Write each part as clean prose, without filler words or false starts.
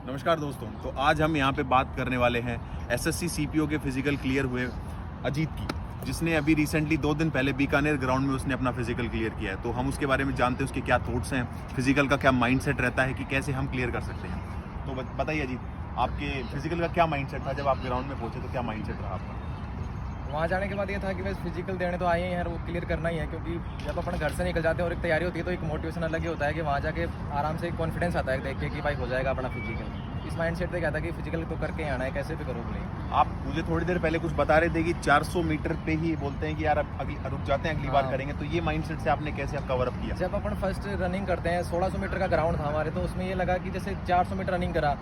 नमस्कार दोस्तों। तो आज हम यहाँ पे बात करने वाले हैं एसएससी सीपीओ के फिजिकल क्लियर हुए अजीत की, जिसने अभी रिसेंटली 2 दिन पहले बीकानेर ग्राउंड में उसने अपना फिजिकल क्लियर किया है। तो हम उसके बारे में जानते हैं, उसके क्या थॉट्स हैं, फिजिकल का क्या माइंडसेट रहता है कि कैसे हम क्लियर कर सकते हैं। तो बताइए अजीत, आपके फिजिकल का क्या माइंडसेट था जब आप ग्राउंड में पहुंचे, तो क्या माइंडसेट रहा आपका? वहाँ जाने के बाद ये था कि बस फिजिकल देने तो आए हैं यार, वो क्लियर करना ही है, क्योंकि जब अपन घर से निकल जाते हैं और एक तैयारी होती है तो एक मोटिवेशन अलग ही होता है कि वहाँ जाके आराम से एक कॉन्फिडेंस आता है देख के कि भाई हो जाएगा अपना फिजिकल। इस माइंड सेट पे क्या था कि फिजिकल तो करके ही आना है, कैसे भी करो भाई। आप मुझे थोड़ी देर पहले कुछ बता रहे थे कि 400 मीटर पे ही बोलते हैं कि यार अब अगली रुक जाते हैं, अगली बार करेंगे। तो ये माइंडसेट से आपने कैसे कवर अप किया? जब अपन फर्स्ट रनिंग करते हैं 1600 मीटर का ग्राउंड था हमारे, तो उसमें ये लगा कि जैसे 400 मीटर रनिंग करा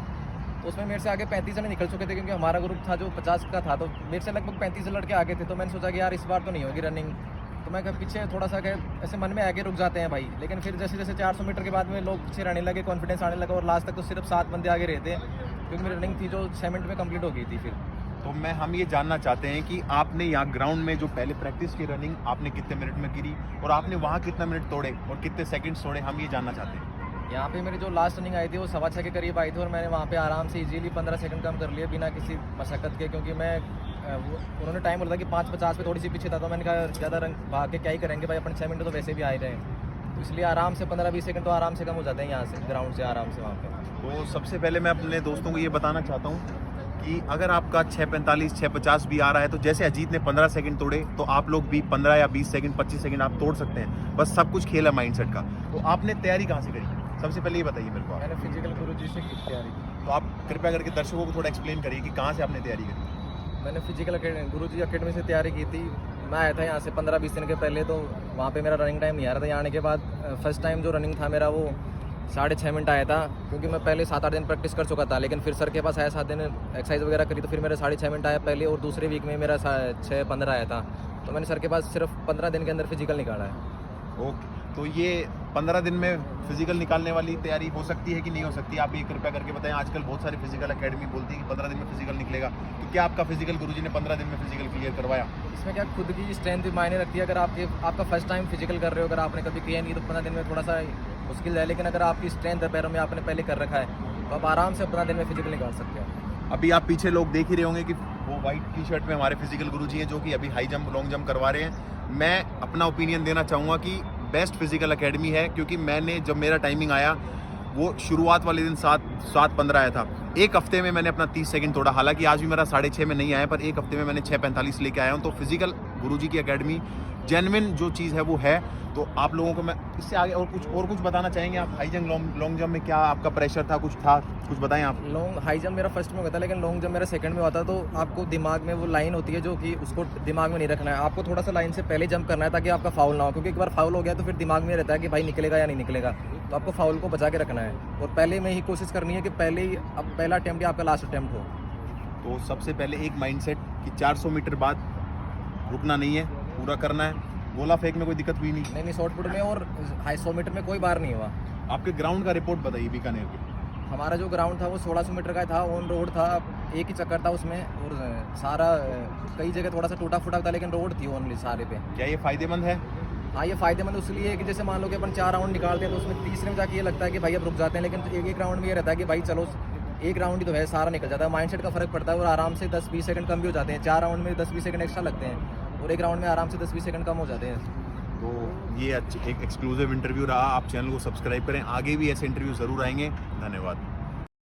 तो उसमें मेरे से आगे 35 जने निकल चुके थे, क्योंकि हमारा ग्रुप था जो 50 का था, तो मेरे से लगभग 35 लड़के आगे थे। तो मैंने सोचा कि यार इस बार तो नहीं होगी रनिंग, तो मैं पीछे थोड़ा सा ऐसे मन में आगे रुक जाते हैं भाई। लेकिन फिर जैसे जैसे 400 मीटर के बाद में लोग पीछे रहने लगे, कॉन्फिडेंस आने लगा और लास्ट तक तो सिर्फ 7 बंदे आगे रहते, क्योंकि मेरी रनिंग थी जो 6 मिनट में कंप्लीट हो गई थी। फिर तो हम ये जानना चाहते हैं कि आपने यहाँ ग्राउंड में जो पहले प्रैक्टिस की रनिंग आपने कितने मिनट में गिरी और आपने वहाँ कितना मिनट तोड़े और कितने सेकंड्स तोड़े, हम ये जानना चाहते हैं। यहाँ पे मेरी जो लास्ट रनिंग आई थी वो 6:15 के करीब आई थी और मैंने वहाँ पे आराम से इजीली 15 सेकंड कम कर लिए बिना किसी मशक्क़त के, क्योंकि मैं उन्होंने टाइम बोला था कि 5:50 पे थोड़ी सी पीछे था, तो मैंने कहा ज़्यादा रंग भाग के क्या ही करेंगे भाई, अपन 6 मिनट तो वैसे भी आ ही रहे हैं। तो इसलिए आराम से 15-20 सेकंड तो आराम से कम हो जाते हैं यहाँ से ग्राउंड से आराम से वहाँ पर। तो सबसे पहले मैं अपने दोस्तों को ये बताना चाहता हूँ कि अगर आपका 6:45 6:50 भी आ रहा है तो जैसे अजीत ने 15 सेकंड तोड़े तो आप लोग भी 15 या 20 सेकंड 25 सेकंड आप तोड़ सकते हैं। बस सब कुछ खेल है माइंडसेट का। तो आपने तैयारी कहाँ से करी? सबसे पहले ये बताइए मेरे को। मैंने फिजिकल गुरुजी से की तैयारी। तो आप कृपया करके दर्शकों को थोड़ा एक्सप्लेन करिए कि कहाँ से आपने तैयारी करी। मैंने फिजिकल गुरुजी अकेडमी से तैयारी की थी। मैं आया था यहाँ से 15-20 दिन के पहले, तो वहाँ पे मेरा रनिंग टाइम नहीं आ रहा था। यहाँ आने के बाद फर्स्ट टाइम जो रनिंग था मेरा वो 6.5 मिनट आया था, क्योंकि मैं पहले 7-8 दिन प्रैक्टिस कर चुका था। लेकिन फिर सर के पास आया 7 दिन एक्सरसाइज वगैरह करी, तो फिर मेरा 6.5 मिनट आया पहले, और दूसरे वीक में मेरा 6:15 आया था। तो मैंने सर के पास सिर्फ 15 दिन के अंदर फिजिकल निकाला है। ओके, तो ये 15 दिन में फिजिकल निकालने वाली तैयारी हो सकती है कि नहीं हो सकती, आप ये कृपया करके बताएं। आजकल बहुत सारी फिजिकल एकेडमी बोलती है कि 15 दिन में फिजिकल निकलेगा, तो क्या आपका फिजिकल गुरुजी ने 15 दिन में फिजिकल क्लियर करवाया? इसमें क्या खुद की स्ट्रेंथ भी मायने रखती है। अगर आपका फर्स्ट टाइम फिजिकल कर रहे हो, अगर आपने कभी किया नहीं तो 15 दिन में थोड़ा सा मुश्किल है। लेकिन अगर आपकी स्ट्रेंथ है, पैरों में आपने पहले कर रखा है, तो आप आराम से 15 दिन में फिजिकल निकाल सकते हो। अभी आप पीछे लोग देख ही रहे होंगे कि वो वाइट टी शर्ट में हमारे फिजिकल गुरुजी हैं, जो कि अभी हाई जंप लॉन्ग जंप करवा रहे हैं। मैं अपना ओपिनियन देना चाहूँगा कि बेस्ट फिजिकल एकेडमी है, क्योंकि मैंने जब मेरा टाइमिंग आया वो शुरुआत वाले दिन 7:15 आया था। एक हफ्ते में मैंने अपना 30 सेकंड तोड़ा। हालांकि आज भी मेरा 6:30 में नहीं आया, पर एक हफ्ते में मैंने 6:45 लेके आया हूँ। तो फिजिकल गुरुजी की एकेडमी जेन्युइन जो चीज़ है वो है। तो आप लोगों को मैं इससे आगे और कुछ बताना चाहेंगे आप? हाई जंप लॉन्ग जंप में क्या आपका प्रेशर था, कुछ बताएं आप। हाई जंप मेरा फर्स्ट में हुआ था, लेकिन लॉन्ग जंप मेरा सेकंड में हुआ था। तो आपको दिमाग में वो लाइन होती है जो कि उसको दिमाग में नहीं रखना है, आपको थोड़ा सा लाइन से पहले जंप करना है ताकि आपका फाउल ना हो, क्योंकि एक बार फाउल हो गया तो फिर दिमाग में रहता है कि भाई निकलेगा या नहीं निकलेगा। तो आपको फाउल को बचा के रखना है और पहले में ही कोशिश करनी है कि पहले ही अब पहला अटैम्प्ट ही आपका लास्ट अटैम्प्ट हो। तो सबसे पहले एक माइंडसेट कि 400 मीटर बाद रुकना नहीं है, पूरा करना है। गोला फेंक में कोई दिक्कत हुई नहीं? नहीं, शॉर्ट पुट में और 100 मीटर में कोई बार नहीं हुआ। आपके ग्राउंड का रिपोर्ट बताइए बीकानेर के। हमारा जो ग्राउंड था वो 1600 मीटर का था, ऑन रोड था, एक ही चक्कर था उसमें, और सारा कई जगह थोड़ा सा टूटा फूटा था, लेकिन रोड थी ओनली सारे पे। क्या ये फ़ायदेमंद है? हाँ, ये फ़ायदेमंद इसलिए है कि जैसे मान लो कि अपन 4 राउंड निकालते हैं तो उसमें तीसरे में जाके ये लगता है कि भाई अब रुक जाते हैं, लेकिन एक राउंड में ये रहता है कि भाई चलो एक राउंड ही तो है, सारा निकल जाता है। माइंडसेट का फर्क पड़ता है और आराम से 10-20 सेकंड कम भी हो जाते हैं। 4 राउंड में 10-20 सेकंड एक्स्ट्रा लगते हैं और एक राउंड में आराम से 10-20 सेकंड कम हो जाते हैं। तो ये एक एक्सक्लूसिव इंटरव्यू रहा। आप चैनल को सब्सक्राइब करें, आगे भी ऐसे इंटरव्यू ज़रूर आएंगे। धन्यवाद।